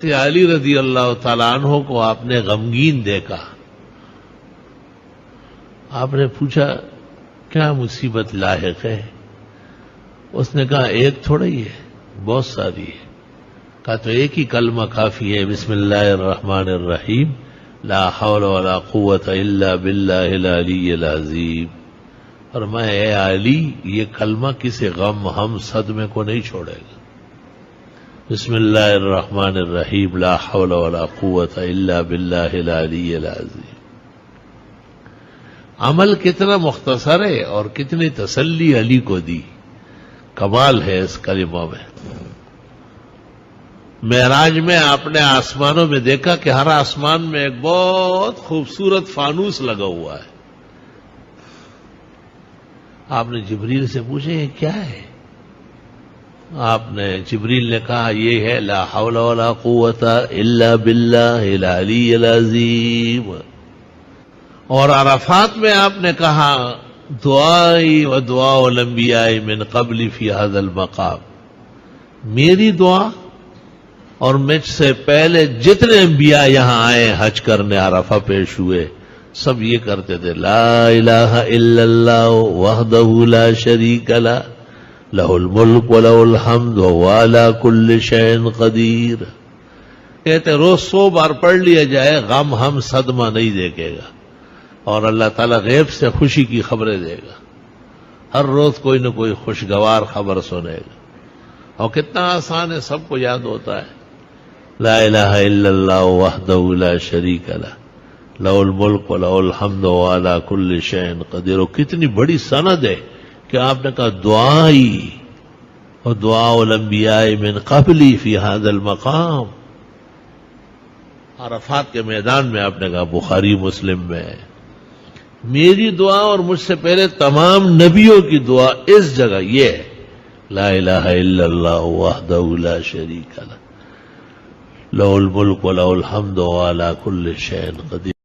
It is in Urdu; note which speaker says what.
Speaker 1: علی رضی اللہ تعالیٰ عنہ کو آپ نے غمگین دیکھا. آپ نے پوچھا کیا مصیبت لاحق ہے؟ اس نے کہا ایک تھوڑا ہی ہے، بہت ساری ہے. کہا تو ایک ہی کلمہ کافی ہے، بسم اللہ الرحمن الرحیم، لا حول ولا قوت الا باللہ العلی العظیم. فرمایا اے علی، یہ کلمہ کسی غم ہم صدمے کو نہیں چھوڑے گا. بسم اللہ الرحمن الرحیم، لا حول ولا قوت الا باللہ العلی العظیم. عمل کتنا مختصر ہے اور کتنی تسلی علی کو دی. کمال ہے اس کلمہ میں. معراج میں آپ نے آسمانوں میں دیکھا کہ ہر آسمان میں ایک بہت خوبصورت فانوس لگا ہوا ہے. آپ نے جبریل سے پوچھا یہ کیا ہے؟ آپ نے جبریل نے کہا یہ ہے لا حول ولا قوت الا باللہ العلی العظیم. اور عرفات میں آپ نے کہا دعائی و دعا الانبیاء من قبل فی هذا المقام، میری دعا اور مجھ سے پہلے جتنے انبیاء یہاں آئے حج کرنے عرفہ پیش ہوئے سب یہ کرتے تھے لا الہ الا اللہ وحدہ لا شریک لہ لہ الملک ولہ الحمد وہو علی کل شیء قدیر. کہتے روز 100 بار پڑھ لیا جائے غم ہم صدمہ نہیں دیکھے گا اور اللہ تعالیٰ غیب سے خوشی کی خبریں دے گا. ہر روز کوئی نہ کوئی خوشگوار خبر سنے گا. اور کتنا آسان ہے، سب کو یاد ہوتا ہے لا الہ الا اللہ وحدہ لا شریک لہ لہ الملک ولہ الحمد وہو علی کل شیء قدیر. اور کتنی بڑی سند ہے کہ آپ نے کہا دعائی اور دعا الانبیاء من قبلی فی هذا المقام. عرفات کے میدان میں آپ نے کہا بخاری مسلم میں میری دعا اور مجھ سے پہلے تمام نبیوں کی دعا اس جگہ یہ ہے لا الہ الا اللہ وحدہ لا شریک لہ لہ الملک ولہ الحمد وہو علی کل شیء قدیر.